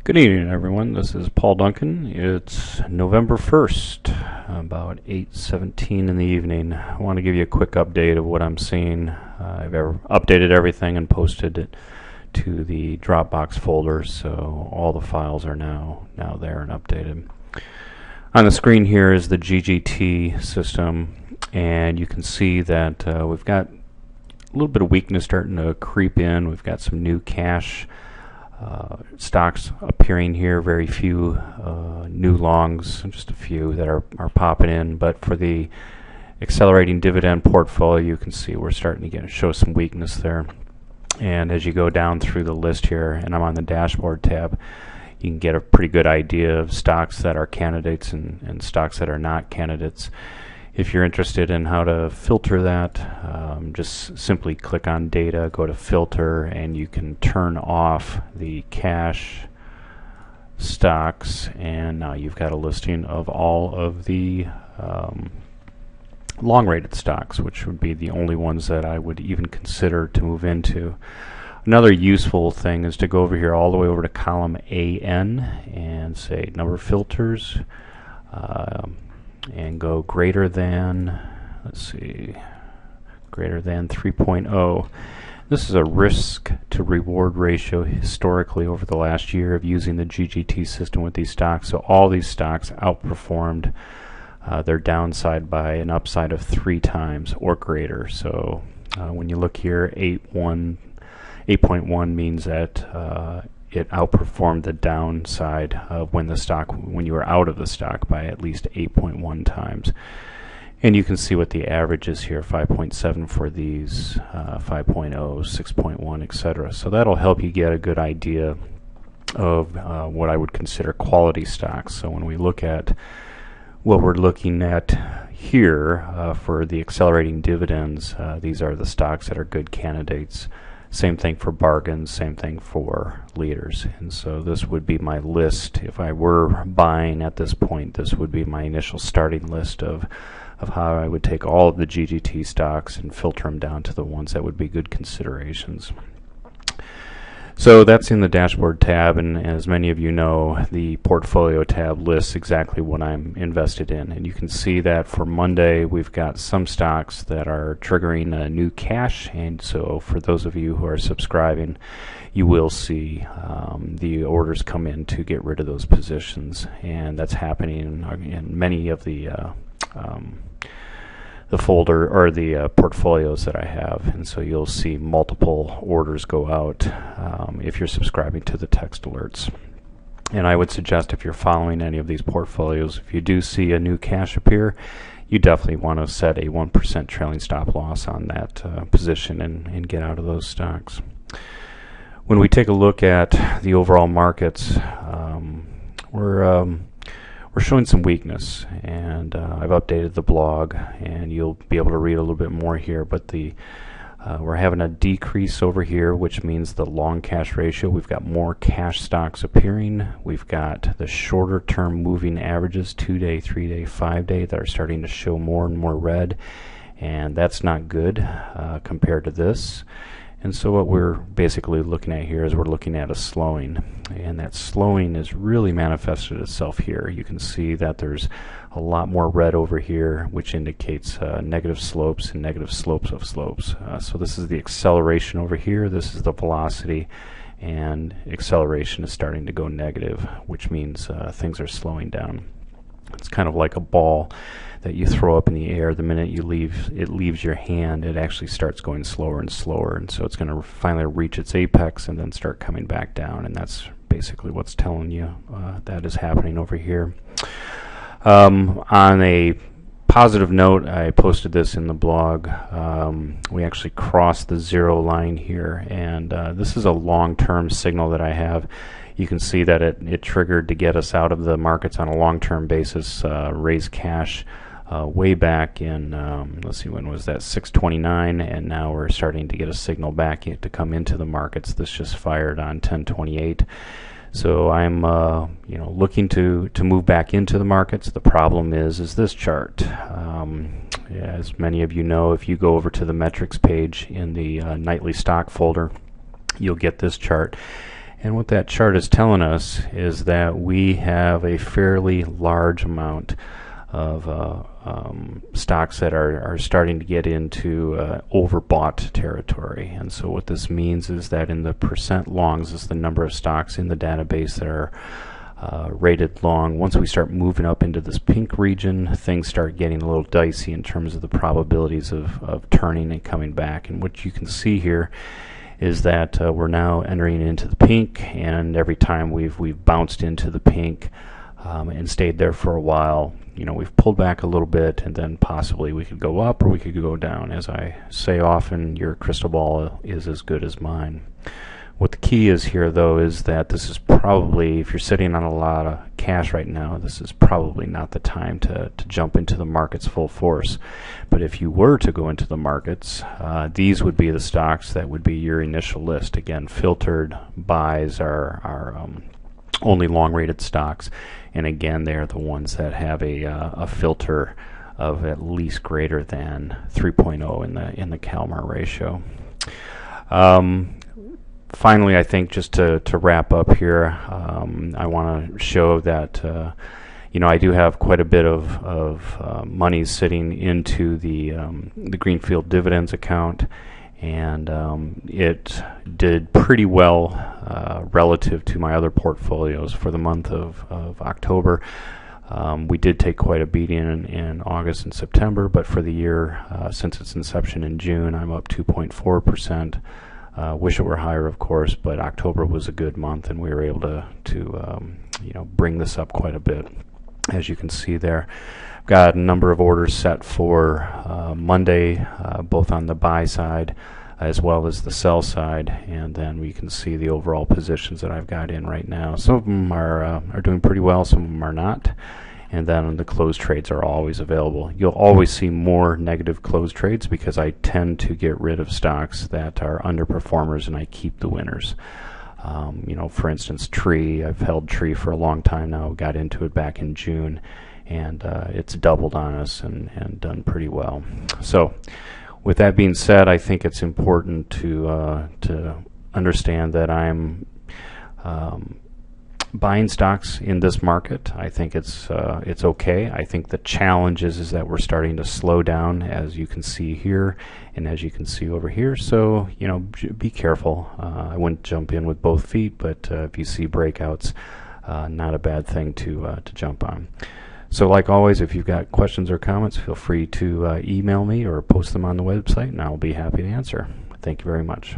Good evening, everyone. This is Paul Duncan. It's November 1st, about 8:17 in the evening. I want to give you a quick update of what I'm seeing. I've updated everything and posted it to the Dropbox folder, so all the files are now there and updated. On the screen here is the GGT system, and you can see that we've got a little bit of weakness starting to creep in. We've got some new cash stocks appearing here, very few new longs, just a few that are popping in. But for the accelerating dividend portfolio, you can see we're starting to show some weakness there. And as you go down through the list here, and I'm on the dashboard tab, you can get a pretty good idea of stocks that are candidates and stocks that are not candidates. If you're interested in how to filter that, just simply click on data, go to filter, and you can turn off the cash stocks, and now you've got a listing of all of the long rated stocks, which would be the only ones that I would even consider to move into. Another useful thing is to go over here all the way over to column AN and say number filters, and go greater than, greater than 3.0. This is a risk to reward ratio historically over the last year of using the GGT system with these stocks. So all these stocks outperformed their downside by an upside of 3 times or greater. So when you look here, 8.1 means that it outperformed the downside of when you were out of the stock by at least 8.1 times. And you can see what the average is here, 5.7 for these, 5.0, 6.1, etc. So that'll help you get a good idea of what I would consider quality stocks. So when we look at what we're looking at here for the accelerating dividends, these are the stocks that are good candidates. Same thing for bargains, same thing for leaders. And so this would be my list. If I were buying at this point, this would be my initial starting list of how I would take all of the GGT stocks and filter them down to the ones that would be good considerations. So that's in the dashboard tab, and as many of you know, the portfolio tab lists exactly what I'm invested in. And you can see that for Monday we've got some stocks that are triggering a new cash, and so for those of you who are subscribing, you will see the orders come in to get rid of those positions, and that's happening in many of the folder or the portfolios that I have, and so you'll see multiple orders go out if you're subscribing to the text alerts. And I would suggest, if you're following any of these portfolios, if you do see a new cash appear, you definitely want to set a 1% trailing stop loss on that position and get out of those stocks. When we take a look at the overall markets, we're showing some weakness, and I've updated the blog, and you'll be able to read a little bit more here. But we're having a decrease over here, which means the long cash ratio. We've got more cash stocks appearing. We've got the shorter term moving averages, 2-day, 3-day, 5-day, that are starting to show more and more red, and that's not good compared to this. And so what we're basically looking at here is we're looking at a slowing, and that slowing is really manifested itself here. You can see that there's a lot more red over here, which indicates negative slopes and negative slopes of slopes. So this is the acceleration over here, this is the velocity, and acceleration is starting to go negative, which means things are slowing down. It's kind of like a ball that you throw up in the air. The minute it leaves your hand, it actually starts going slower and slower, and so it's going to finally reach its apex and then start coming back down, and that's basically what's telling you that is happening over here. On a positive note, I posted this in the blog. We actually crossed the 0 line here, and this is a long-term signal that I have. You can see that it triggered to get us out of the markets on a long-term basis, raise cash way back in, let's see, when was that, 629, and now we're starting to get a signal back to come into the markets. This just fired on 1028. So I'm looking to move back into the markets. The problem is this chart. As many of you know, if you go over to the metrics page in the nightly stock folder, you'll get this chart. And what that chart is telling us is that we have a fairly large amount of stocks that are starting to get into overbought territory. And so what this means is that in the percent longs is the number of stocks in the database that are rated long. Once we start moving up into this pink region, things start getting a little dicey in terms of the probabilities of turning and coming back. And what you can see here is that we're now entering into the pink, and every time we've bounced into the pink and stayed there for a while, we've pulled back a little bit, and then possibly we could go up or we could go down. As I say often, your crystal ball is as good as mine. What the key is here, though, is that this is probably, if you're sitting on a lot of cash right now, this is probably not the time to jump into the markets full force. But if you were to go into the markets, these would be the stocks that would be your initial list. Again, filtered buys are only long-rated stocks, and again, they are the ones that have a filter of at least greater than 3.0 in the Kalmar ratio. Finally, I think just to wrap up here, I want to show that I do have quite a bit of money sitting into the Greenfield dividends account, and it did pretty well relative to my other portfolios for the month of October. We did take quite a beating in August and September, but for the year, since its inception in June, I'm up 2.4%. Wish it were higher, of course, but October was a good month, and we were able to bring this up quite a bit, as you can see there. I've got a number of orders set for Monday, both on the buy side as well as the sell side, and then we can see the overall positions that I've got in right now. Some of them are doing pretty well, some of them are not. And then the closed trades are always available. You'll always see more negative closed trades because I tend to get rid of stocks that are underperformers and I keep the winners. For instance, Tree. I've held Tree for a long time now. Got into it back in June, and it's doubled on us and done pretty well. So, with that being said, I think it's important to understand that I'm buying stocks in this market. I think it's okay. I think the challenge is that we're starting to slow down, as you can see here and as you can see over here. So be careful. I wouldn't jump in with both feet, but if you see breakouts, not a bad thing to jump on. So like always, if you've got questions or comments, feel free to email me or post them on the website, and I'll be happy to answer. Thank you very much.